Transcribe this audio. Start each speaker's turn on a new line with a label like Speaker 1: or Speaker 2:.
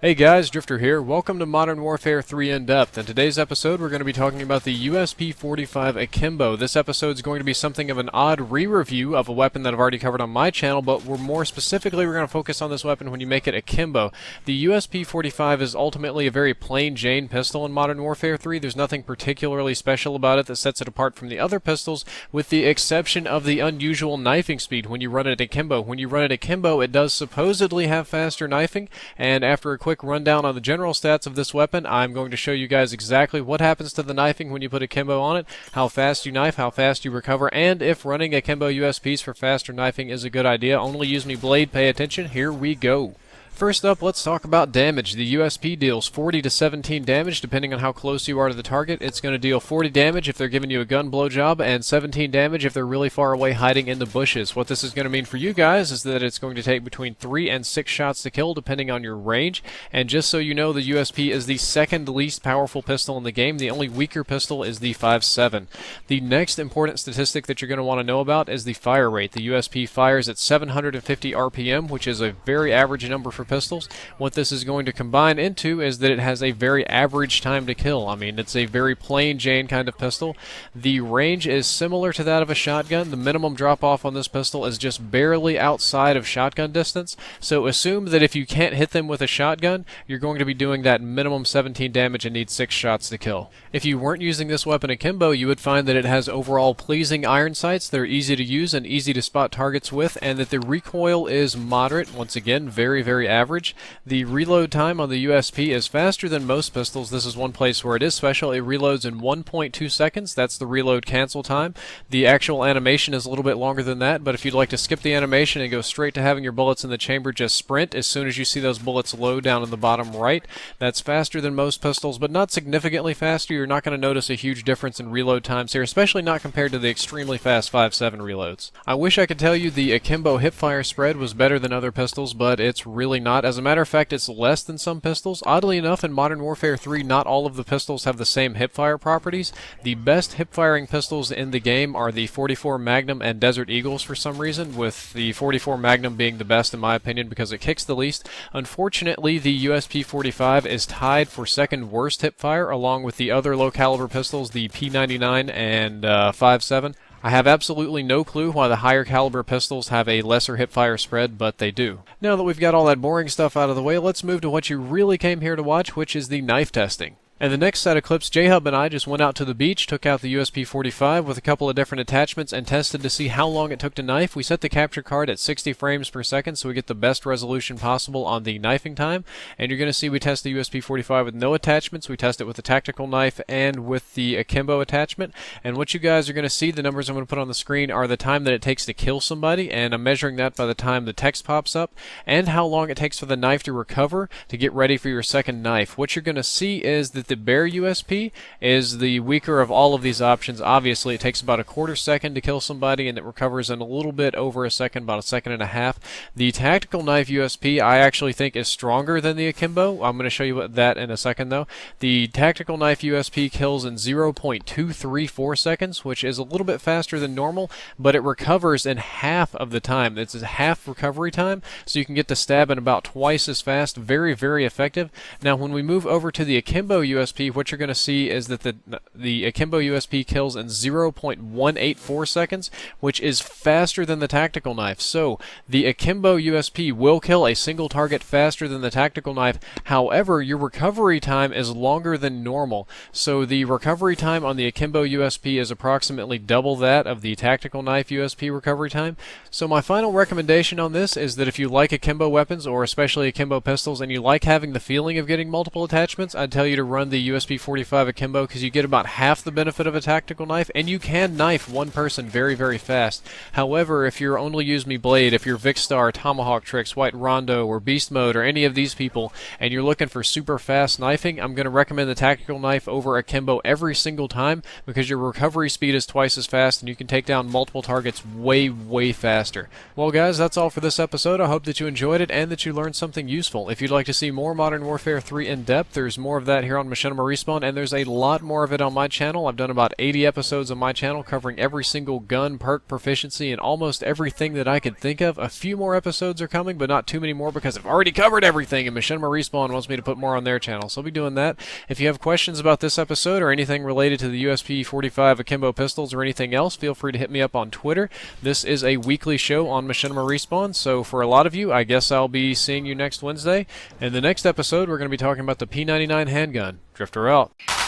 Speaker 1: Hey guys, Drift0r here. Welcome to Modern Warfare 3 In Depth. In today's episode, we're going to be talking about the USP-45 Akimbo. This episode is going to be something of an odd re-review of a weapon that I've already covered on my channel, but more specifically, we're going to focus on this weapon when you make it Akimbo. The USP-45 is ultimately a very plain Jane pistol in Modern Warfare 3. There's nothing particularly special about it that sets it apart from the other pistols, with the exception of the unusual knifing speed when you run it Akimbo. When you run it Akimbo, it does supposedly have faster knifing, and after a quick rundown on the general stats of this weapon, I'm going to show you guys exactly what happens to the knifing when you put Akimbo on it, how fast you knife, how fast you recover, and if running Akimbo USPs for faster knifing is a good idea. Only use me blade, pay attention, here we go. First up, let's talk about damage. The USP deals 40 to 17 damage depending on how close you are to the target. It's going to deal 40 damage if they're giving you a gun blowjob and 17 damage if they're really far away hiding in the bushes. What this is going to mean for you guys is that it's going to take between 3 and 6 shots to kill depending on your range. And just so you know, the USP is the second least powerful pistol in the game. The only weaker pistol is the 5.7. The next important statistic that you're going to want to know about is the fire rate. The USP fires at 750 RPM, which is a very average number for pistols. What this is going to combine into is that it has a very average time to kill. I mean, it's a very plain Jane kind of pistol. The range is similar to that of a shotgun. The minimum drop off on this pistol is just barely outside of shotgun distance. So assume that if you can't hit them with a shotgun, you're going to be doing that minimum 17 damage and need 6 shots to kill. If you weren't using this weapon Akimbo, you would find that it has overall pleasing iron sights. They're easy to use and easy to spot targets with, and that the recoil is moderate. Once again, very, very average. The reload time on the USP is faster than most pistols. This is one place where it is special. It reloads in 1.2 seconds. That's the reload cancel time. The actual animation is a little bit longer than that, but if you'd like to skip the animation and go straight to having your bullets in the chamber, just sprint as soon as you see those bullets load down in the bottom right. That's faster than most pistols, but not significantly faster. You're not going to notice a huge difference in reload times here, especially not compared to the extremely fast 5.7 reloads. I wish I could tell you the Akimbo hipfire spread was better than other pistols, but it's really not. As a matter of fact, it's less than some pistols. Oddly enough, in Modern Warfare 3, not all of the pistols have the same hipfire properties. The best hipfiring pistols in the game are the 44 Magnum and Desert Eagles for some reason, with the 44 Magnum being the best in my opinion because it kicks the least. Unfortunately, the USP-45 is tied for second worst hipfire along with the other low caliber pistols, the P99 and 5.7. I have absolutely no clue why the higher caliber pistols have a lesser hipfire spread, but they do. Now that we've got all that boring stuff out of the way, let's move to what you really came here to watch, which is the knife testing. In the next set of clips, J-Hub and I just went out to the beach, took out the USP-45 with a couple of different attachments, and tested to see how long it took to knife. We set the capture card at 60 frames per second so we get the best resolution possible on the knifing time. And you're going to see we test the USP-45 with no attachments. We test it with a tactical knife and with the Akimbo attachment. And what you guys are going to see, the numbers I'm going to put on the screen, are the time that it takes to kill somebody, and I'm measuring that by the time the text pops up, and how long it takes for the knife to recover to get ready for your second knife. What you're going to see is that the bare USP is the weaker of all of these options. Obviously, it takes about a quarter second to kill somebody, and it recovers in a little bit over a second, about a second and a half. The tactical knife USP, I actually think, is stronger than the Akimbo. I'm going to show you that in a second, though. The tactical knife USP kills in 0.234 seconds, which is a little bit faster than normal, but it recovers in half of the time. It's a half recovery time, so you can get to stab in about twice as fast. Very, very effective. Now, when we move over to the Akimbo USP, what you're going to see is that the Akimbo USP kills in 0.184 seconds, which is faster than the tactical knife. So the Akimbo USP will kill a single target faster than the tactical knife. However, your recovery time is longer than normal. So the recovery time on the Akimbo USP is approximately double that of the tactical knife USP recovery time. So my final recommendation on this is that if you like Akimbo weapons, or especially Akimbo pistols, and you like having the feeling of getting multiple attachments, I'd tell you to run the USP-45 Akimbo because you get about half the benefit of a tactical knife, and you can knife one person very, very fast. However, if you're only use me blade, if you're Drift0r, Tomahawk Tricks, White Rondo, or Beast Mode, or any of these people, and you're looking for super fast knifing, I'm going to recommend the tactical knife over Akimbo every single time because your recovery speed is twice as fast and you can take down multiple targets way, way faster. Well guys, that's all for this episode. I hope that you enjoyed it and that you learned something useful. If you'd like to see more Modern Warfare 3 in depth, there's more of that here on Machinima Respawn, and there's a lot more of it on my channel. I've done about 80 episodes on my channel covering every single gun, perk, proficiency, and almost everything that I could think of. A few more episodes are coming, but not too many more because I've already covered everything, and Machinima Respawn wants me to put more on their channel, so I'll be doing that. If you have questions about this episode or anything related to the USP 45 Akimbo pistols or anything else, feel free to hit me up on Twitter. This is a weekly show on Machinima Respawn, so for a lot of you, I guess I'll be seeing you next Wednesday. In the next episode, we're going to be talking about the P99 handgun. Drift0r out.